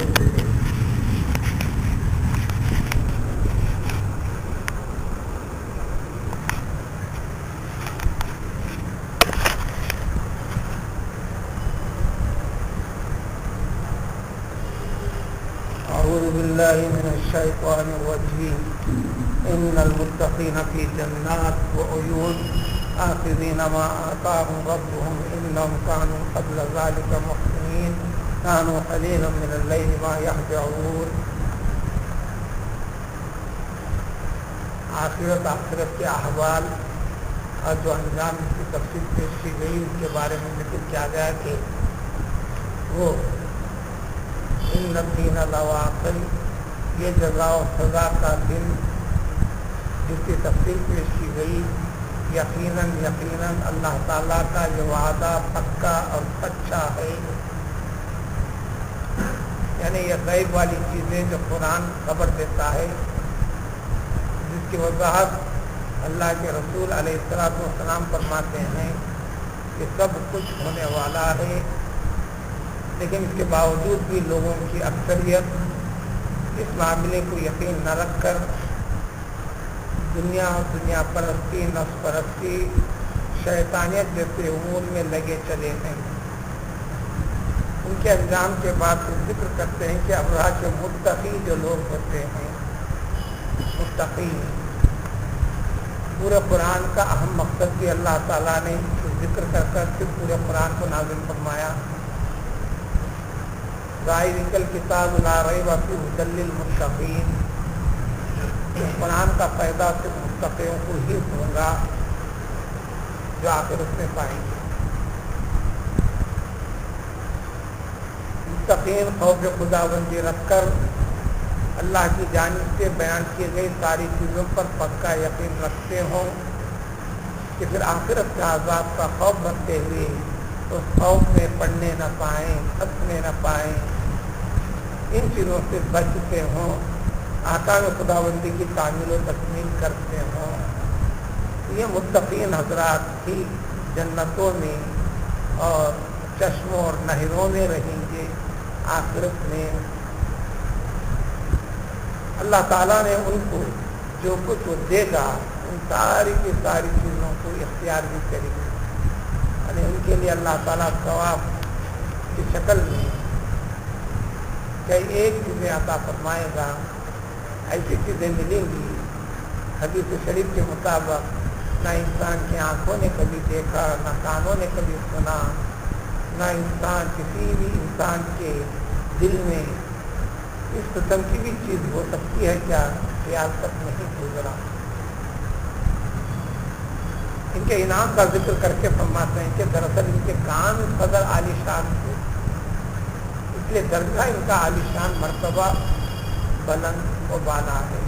أعوذ بالله من الشيطان الرجيم إن المتقين في جنات وعيون آخذين ما آتاهم ربهم إنهم كانوا قبل ذلك محسنين كانوا قليلا من الليل ما يهجعون. آخرت کے احوال اور جو انجام کی تفصیل پیش کی گئی ان کے بارے میں ذکر کیا گیا کہ وہ ان الدین لواقع، یہ جزا و سزا کا دن جس کی تفصیل پیش کی گئی، یقیناً اللہ تعالیٰ کا یہ وعدہ پکا اور سچا ہے. یعنی یہ غیب والی چیزیں جو قرآن خبر دیتا ہے، جس کی وضاحت اللہ کے رسول علیہ السلام فرماتے ہیں کہ سب کچھ ہونے والا ہے، لیکن اس کے باوجود بھی لوگوں کی اکثریت اس معاملے کو یقین نہ رکھ کر دنیا پرستی، نفس پرستی، شیطانیت جیسے امور میں لگے چلے ہیں. ان کے انجام کے بعد ذکر کرتے ہیں کہ ابرار کے متقی جو لوگ ہوتے ہیں، متقی پورے قرآن کا اہم مقصد بھی اللہ تعالیٰ نے ذکر کر پھر پورے قرآن کو نازل فرمایا. ذالک الکتاب لا ریب فیہ ھدی للمتقین، قرآن کا فائدہ صرف متقیوں کو ہی ہوگا جو آخرت میں پائیں گے. متقین خوف خداوندی رکھ کر اللہ کی جانب سے بیان کی گئی ساری چیزوں پر پکا یقین رکھتے ہوں کہ پھر آخرت کے عذاب کا خوف رکھتے ہوئے اس خوف میں پڑنے نہ پائیں، پھنسنے نہ پائیں، ان چیزوں سے بچتے ہوں، احکام خداوندی کی تعمیل و تکمیل کرتے ہوں. یہ متقین حضرات ہی جنتوں میں اور چشموں اور نہروں میں رہیں گے. آخرت میں اللہ تعالیٰ نے ان کو جو کچھ وہ دے گا ان ساری کی ساری چیزوں کو اختیار بھی کرے گا. یعنی ان کے لیے اللہ تعالیٰ ثواب کی شکل میں کئی ایک چیزیں عطا فرمائے گا. ایسی چیزیں ملیں گی حدیث شریف کے مطابق نہ انسان کی آنکھوں نے کبھی دیکھا، نہ کانوں نے کبھی سنا، نہ کسی بھی انسان کے دل میں اس قسم کی بھی چیز ہو سکتی ہے کیا خیال تک نہیں گزرا. ان کے انعام کا ذکر کر کے فرماتے ہیں کہ دراصل ان کے کام قدر عالی شان تھے، اس لیے درجہ ان کا عالی شان مرتبہ بلند و بالا ہے.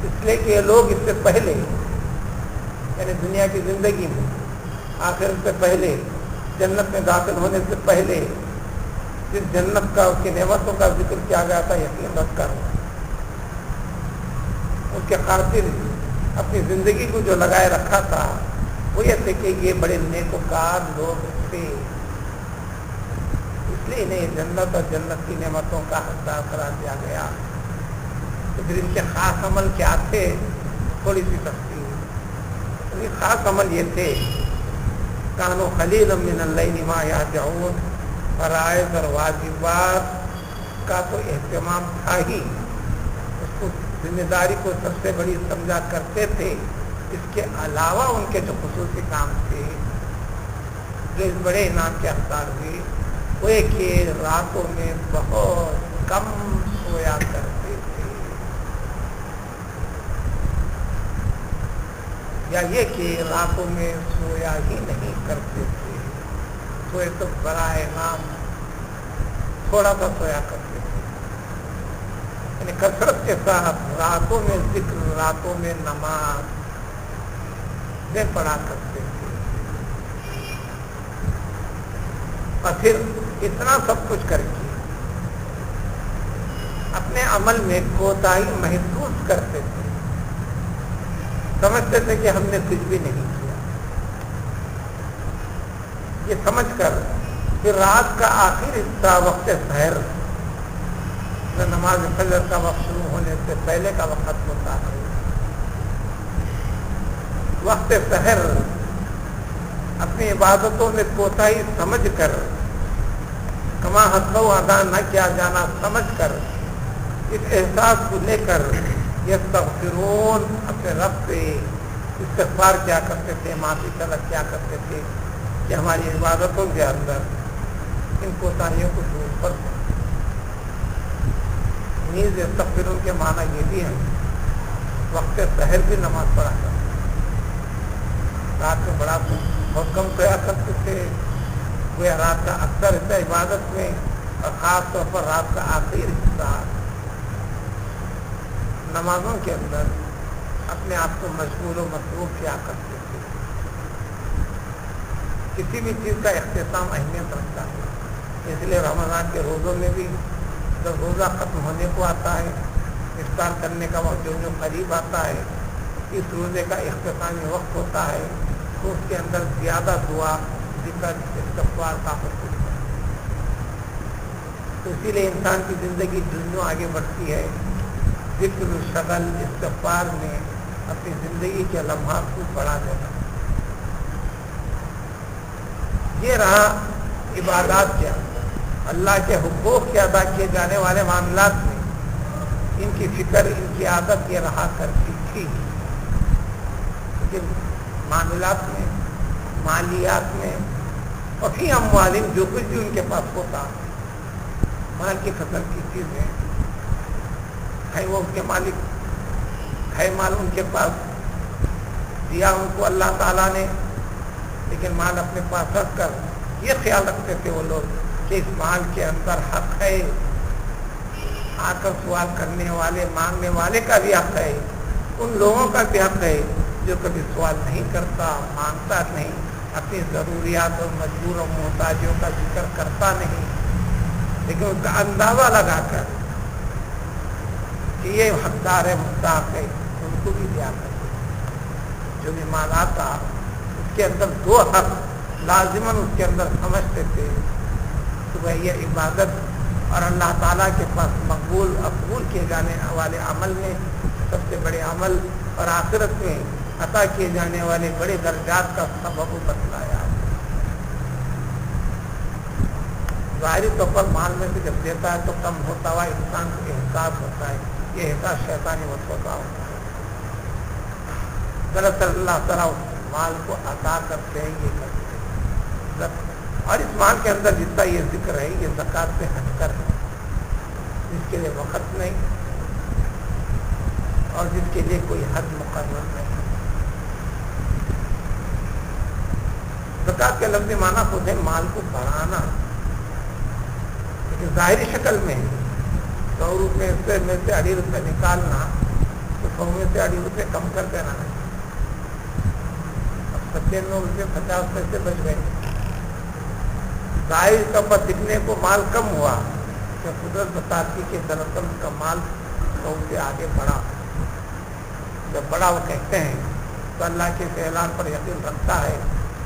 اس لیے کہ یہ لوگ اس سے پہلے یعنی دنیا کی زندگی میں آخرت سے پہلے جنت میں داخل ہونے سے پہلے جس جنت کا اس کی نعمتوں کا ذکر کیا گیا تھا یقین رکھ کر اس کے خاطر اپنی زندگی کو جو لگائے رکھا تھا وہ یہ تھے کہ یہ بڑے نیکوکار لوگ تھے، اس لیے انہیں جنت اور جنت کی نعمتوں کا حقدار قرار دیا گیا. تو پھر ان کے خاص عمل کیا تھے، تھوڑی سی تفصیل. ان کے خاص عمل یہ تھے کانوا قلیلا من اللیل ما یہجعون، فرائض اور واجبات کا تو اہتمام تھا ہی، اس کو ذمہ داری کو سب سے بڑی سمجھا کرتے تھے. اس کے علاوہ ان کے جو خصوصی کام تھے جو اس بڑے انعام کے حقدار ہوئے وہ ایک کہ راتوں میں بہت کم سویا کرتے تھے، یا یہ کہ راتوں میں سویا ہی نہیں کرتے تھے، سوئے تو برائے نام تھوڑا سا سویا کرتے تھے. یعنی کثرت کے ساتھ راتوں میں ذکر، راتوں میں نماز میں پڑھا کرتے تھے. اور پھر اتنا سب کچھ کر کے اپنے عمل میں کوتاہی محسوس کرتے تھے، سمجھتے تھے کہ ہم نے کچھ بھی نہیں کیا. یہ سمجھ کر پھر رات کا آخر حصہ وقت سحر، نماز فجر کا وقت شروع ہونے سے پہلے کا وقت ہوتا ہے، وقت سحر اپنی عبادتوں میں کوتاہی سمجھ کر، کما حق و ادا نہ کیا جانا سمجھ کر، اس احساس کو لے کر یستغفرون اپنے رب سے استغفار کیا کرتے تھے، معافی طلب کیا کرتے تھے کہ ہماری عبادتوں کے اندر ان کوتاہیوں کو دور پر نیز یستغفرون کے معنی یہ بھی ہے وقت سحر بھی نماز پڑھا کرتے، رات میں بڑا بہت کم سویا کرتے تھے، گویا رات کا اکثر حصہ عبادت میں اور خاص طور پر رات کا آخری حصہ نمازوں کے اندر اپنے آپ کو مشغول و مصروف کیا کرتے تھے۔ کسی بھی چیز کا اختتام اہمیت رکھتا ہے، اس لیے رمضان کے روزوں میں بھی جب روزہ ختم ہونے کو آتا ہے، افطار کرنے کا وقت جو قریب آتا ہے، اس روزے کا اختتامی وقت ہوتا ہے، تو اس کے اندر زیادہ دعا ذکر استغفار کا حکم ہے۔ تو اسی لیے انسان کی زندگی جو آگے بڑھتی ہے، ذکر و شغل استغفار میں اپنی زندگی کے لمحات کو بڑھا دینا۔ یہ رہا عبادات کے اندر اللہ کے حقوق کے ادا کیے جانے والے معاملات میں ان کی فکر، ان کی عادت یہ رہا کرتی تھی، لیکن معاملات میں، مالیات میں اور فی اموالہم جو کچھ بھی ان کے پاس ہوتا، مال کی قسم کی چیزیں ہے، وہ ان کے مالک ہے، مال ان کے پاس دیا ان کو اللہ تعالیٰ نے، لیکن مال اپنے پاس رکھ کر یہ خیال رکھتے تھے وہ لوگ کہ اس مال کے اندر حق ہے، آ کر سوال کرنے والے، مانگنے والے کا بھی حق ہے، ان لوگوں کا بھی حق ہے جو کبھی سوال نہیں کرتا، مانگتا نہیں، اپنی ضروریات اور مجبور و محتاجوں کا ذکر کرتا نہیں، لیکن اس کا اندازہ لگا کر کہ یہ حقدار ہے، مستحق ہے، ان کو بھی دیا کرتے۔ جو بھی مال آتا اس کے اندر دو حق لازماً اس کے اندر سمجھتے تھے کہ وہ یہ عبادت اور اللہ تعالیٰ کے پاس قبول کیے جانے والے عمل میں سب سے بڑے عمل اور آخرت میں عطا کیے جانے والے بڑے درجات کا سبب بتلایا۔ ظاہری طور پر مال میں سے جب دیتا ہے تو کم ہوتا ہوا انسان کو احساس ہوتا ہے، یہ احساس شیطانی وسوسہ ہوتا ہے۔ دراصل اللہ تعالیٰ اس مال کو عطا کرتے ہیں، یہ کرتے ہیں، اور اس مال کے اندر جتنا یہ ذکر ہے یہ زکوٰۃ سے ہٹ کر ہے، جس کے لیے وقت نہیں اور جس کے لیے کوئی حد مقرر نہیں۔ زکوٰۃ کے لفظ معنی خود ہے مال کو بڑھانا، لیکن ظاہری شکل میں 100 روپے میں سے 2.5 روپے نکالنا تو 100 میں سے 2.5 روپے کم کر دینا ہے، اب 97 روپے 50 پیسے بچ گئے۔ ظاہر طور پر دکھنے کو مال کم ہوا، تو قدرت بتاتی کہ دراصل کا مال 100 سے آگے بڑھا۔ جب بڑا وہ کہتے ہیں تو اللہ کے اعلان پر یقین رکھتا ہے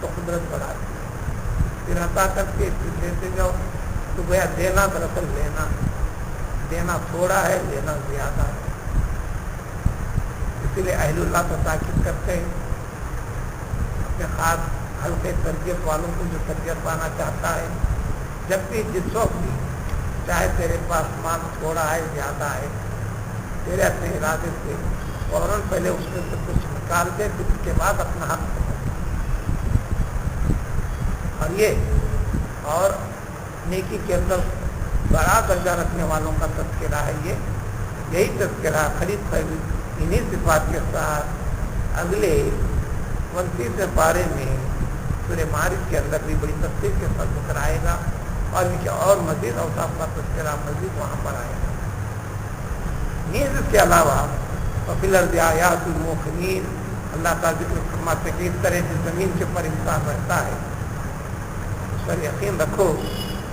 تو قدرت بڑھاتی ہے، پھر عطا کر کے دیتے جاؤ تو گویا دینا دراصل لینا، دینا تھوڑا ہے، لینا زیادہ ہے۔ اسی لیے اہل اللہ کو تاکید کرتے ہیں، اپنے خاص ہلکے تربیت والوں کو جو تربیت پانا چاہتا ہے، جب بھی جس وقت بھی چاہے تیرے پاس مال تھوڑا ہے زیادہ ہے، تیرے اپنے ارادے سے فوراً پہلے اس میں سے کچھ نکال دے، پھر اس کے بعد اپنا حق اور یہ اور نیکی کے اندر بڑا درجہ رکھنے والوں کا تذکرہ ہے، یہی تذکرہ خرید فروخت انہی صفات کے ساتھ اگلے 29 پارے میں سورہ معارج کے اندر بھی بڑی تفصیل کے ساتھ ذکر آئے گا، اور ان کے اور مزید اوصاف کا تذکرہ مزید وہاں پر آئے گا۔ نیز اس کے علاوہ وفی الارض آیات للموقنین، اللہ تعالیٰ ذکر فرماتے کہ اس طرح جس زمین کے اوپر انسان رہتا ہے اس پر یقین رکھو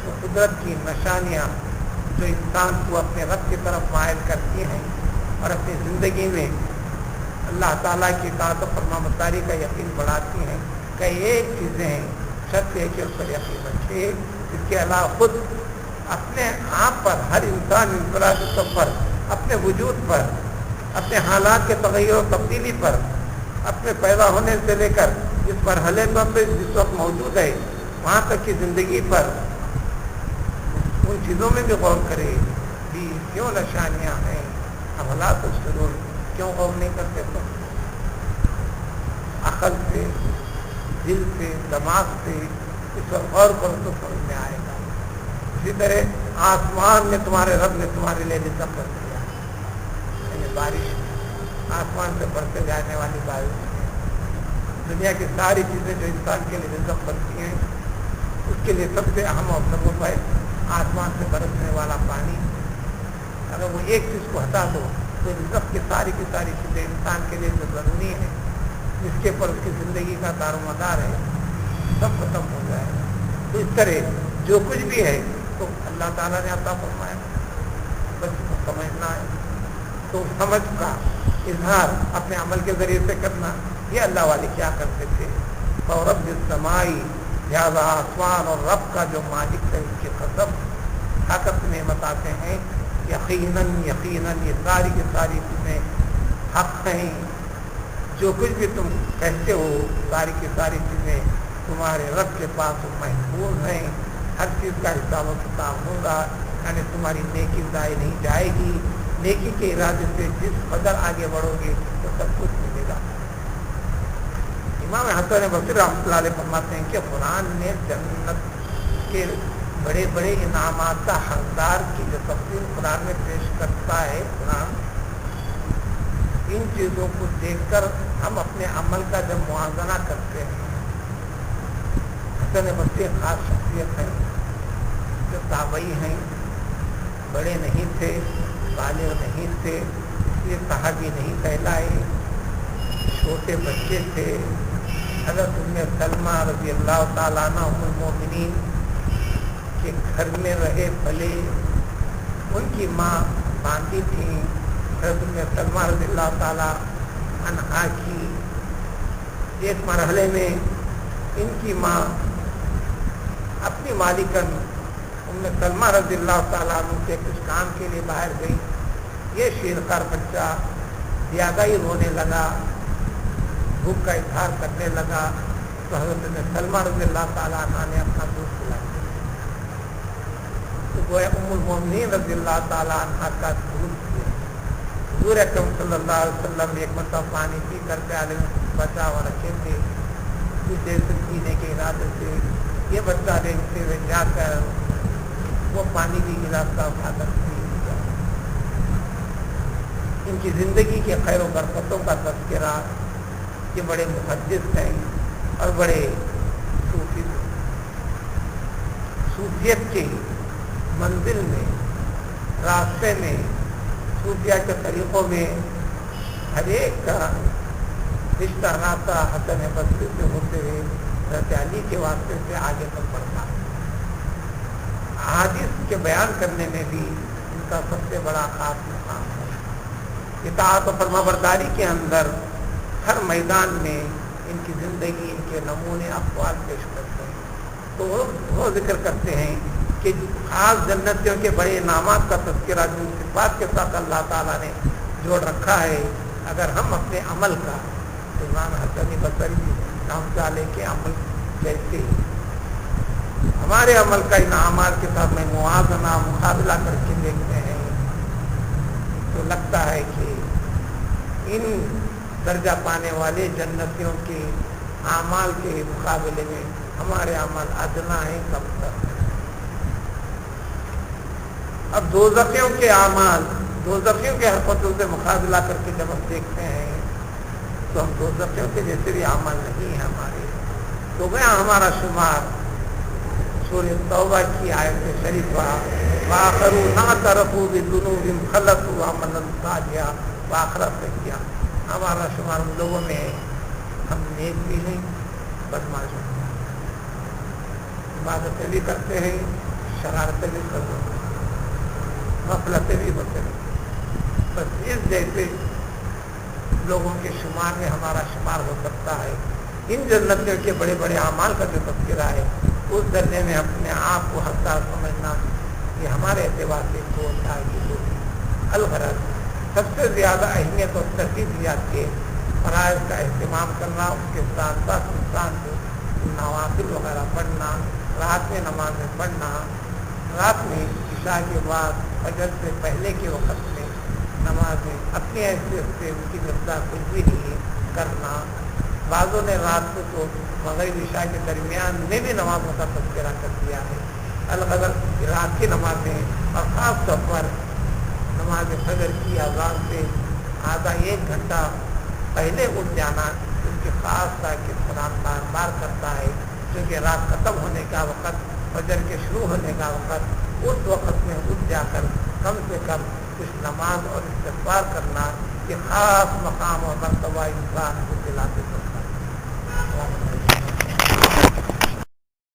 تو قدرت کی نشانیاں جو انسان کو اپنے رب کی طرف مائل کرتی ہیں اور اپنی زندگی میں اللہ تعالیٰ کی اطاعت و فرمانبرداری کا یقین بڑھاتی ہیں، کہ ایک چیزیں ہیں، شرط ہے کہ اس پر یقین رکھے، اس کے علاوہ خود اپنے آپ پر ہر انسان انفرادی طور پر اپنے وجود پر اپنے حالات کے تغیر و تبدیلی پر اپنے پیدا ہونے سے لے کر اس مرحلے پر جس وقت موجود ہے وہاں تک کی زندگی پر ان چیزوں میں بھی غور کرے بھی کیوں نشانیاں ہیں حالات و ضرور کیوں غور نہیں کرتے تو عقل سے دل سے دماغ سے اس پر غور کرو تو سمجھ میں آئے گا. اسی طرح آسمان میں تمہارے رب نے تمہارے لیے رزق کر دیا یعنی بارش آسمان سے برسے جانے والی بارش دنیا کی ساری چیزیں جو انسان کے لیے رزق بنتی ہیں اس کے لیے سب سے اہم اور سبب ہے آسمان سے برسنے والا پانی. اگر وہ ایک چیز کو ہٹا دو تو رزق کی ساری چیزیں انسان کے لیے جو ضروری ہے جس کے پر اس کی زندگی کا دار و مدار ہے سب ختم ہو جائے. تو اس طرح جو کچھ بھی ہے تو اللہ تعالیٰ نے عطا فرمایا بس اس کو سمجھنا ہے. تو سمجھ کا اظہار اپنے عمل کے ذریعے سے کرنا یہ اللہ والے کیا کرتے تھے. اور رب السمائی لہٰذا آسمان اور رب کا جو مالک ہے اس کی قسم طاقت میں بتاتے ہیں یقیناً یہ ساری کی ساری چیزیں حق ہیں. جو کچھ بھی تم کہتے ہو ساری کی ساری چیزیں تمہارے رب کے پاس محفوظ ہیں. ہر چیز کا حساب و کتاب ہوگا یعنی تمہاری نیکی ضائع نہیں جائے گی. نیکی کے ارادے سے جس قدر آگے بڑھو گے تو سب کچھ ملے گا. امام حسن بصری رحمۃ اللہ علیہ فرماتے ہیں کہ قرآن نے جنت کے بڑے بڑے انعامات کا حقدار کی جو تفصیل قرآن میں پیش کرتا ہے قرآن ان چیزوں کو دیکھ کر ہم اپنے عمل کا جب موازنہ کرتے ہیں. حسن بصری خاص شخصیت ہے جو تابعی ہیں بڑے نہیں تھے بالغ نہیں تھے اس لیے صحابی نہیں کہلائے چھوٹے بچے تھے. حضرت ام سلمہ رضی اللہ تعالیٰ عنہ ام المؤمنین کے گھر میں رہے پلے. ان کی ماں باندھی تھیں. حضرت ام سلمہ رضی اللہ تعالیٰ عنہا کی ایک مرحلے میں ان کی ماں اپنی مالکن ام سلمہ رضی اللہ تعالیٰ عنہ سے کچھ کام کے لیے باہر گئی. یہ شیرخوار بچہ زیادہ ہی رونے لگا بھوک کا اظہار کرنے لگا تو حضرت سلمہ رضی اللہ تعالیٰ عنہ نے اپنا دودھ پلا دیا. تو گویا ام المؤمنین رضی اللہ تعالیٰ عنہ کا دودھ پیا. حضور اکرم صلی اللہ علیہ وسلم ایک مرتبہ پانی پی کر کے عالم بچا ہوا رکھے تھے. کچھ دیر سے پینے کے ارادے سے یہ بچہ دیکھتے ہوئے جا کر وہ پانی بھی گلاس کا اٹھا کر پی لیا. ان کی زندگی کے خیر و برکتوں کا تذکرہ یہ بڑے محدث ہیں اور بڑے صوفیت کی منزل میں راستے میں صوفیہ کے طریقوں میں ہر ایک کا رشتہ ناتا حسن بصری سے ہوتے ہوئے حضرت علی کے واسطے سے آگے تک بڑھتا. احادیث کے بیان کرنے میں بھی ان کا سب سے بڑا خاص مقام ہے. اطاعت و فرمانبرداری کے اندر ہر میدان میں ان کی زندگی ان کے نمونے اقوال پیش کرتے ہیں. تو وہ ذکر کرتے ہیں کہ خاص جنتیوں کے بڑے انعامات کا تذکرہ جو صفات کے ساتھ اللہ تعالیٰ نے جوڑ رکھا ہے اگر ہم اپنے عمل کا امام حسن بصری رحمۃ اللہ علیہ کے عمل جیسے ہمارے عمل کا انعامات کے ساتھ میں موازنہ مقابلہ کر کے دیکھتے ہیں تو لگتا ہے کہ ان درجہ پانے والے جنتیوں کے اعمال کے مقابلے میں ہمارے عمل ادنا ہیں کم تر. اب دوزخیوں کے اعمال دوزخیوں کے حرکتوں سے مقابلہ کر کے جب ہم دیکھتے ہیں تو ہم دوزخیوں کے جیسے بھی اعمال نہیں ہیں ہمارے. تو گیا ہمارا شمار سورہ توبہ کی آیت شریفہ وآخرون اعترفوا بذنوبہم خلطوا عملا صالحا وآخرت سے کیا. ہمارا شمار ان لوگوں میں ہے ہم نیک بھی ہیں بدماش بھی ہیں عبادتیں بھی کرتے ہیں شرارتیں بھی کرتے ہیں غفلتیں بھی ہوتے ہیں. بس اس جیسے لوگوں کے شمار میں ہمارا شمار ہو سکتا ہے. ان جنتوں کے بڑے بڑے اعمال کا جو تذکرہ ہے اس درجے میں اپنے آپ کو حقدار سمجھنا یہ ہمارے اعتبار سے ہوتا ہے کہ الغرض سب سے زیادہ اہمیت اور ترتیب یاد کے فرائض کا اہتمام کرنا، اس کے ساتھ ساتھ انسان کو نوافل وغیرہ پڑھنا، رات میں نمازیں پڑھنا، رات میں عشاء کے بعد فجر سے پہلے کے وقت میں نمازیں اپنی حیثیت سے ان کی مقدار کچھ بھی نہیں کرنا، بعضوں نے رات کو تو مغرب عشاء کے درمیان میں بھی نمازوں کا تذکرہ کر دیا ہے۔ الغرض رات کی نمازیں اور خاص طور پر نماز فجر کی اذان سے آدھا ایک گھنٹہ پہلے اٹھ جانا اس کی خاص تاکید قرآن بار بار کرتا ہے، کیونکہ رات ختم ہونے کا وقت، فجر کے شروع ہونے کا وقت، اس وقت میں اٹھ جا کر کم سے کم کچھ نماز اور استغفار کرنا، یہ خاص مقام اور مرتبہ انسان کو دلاتے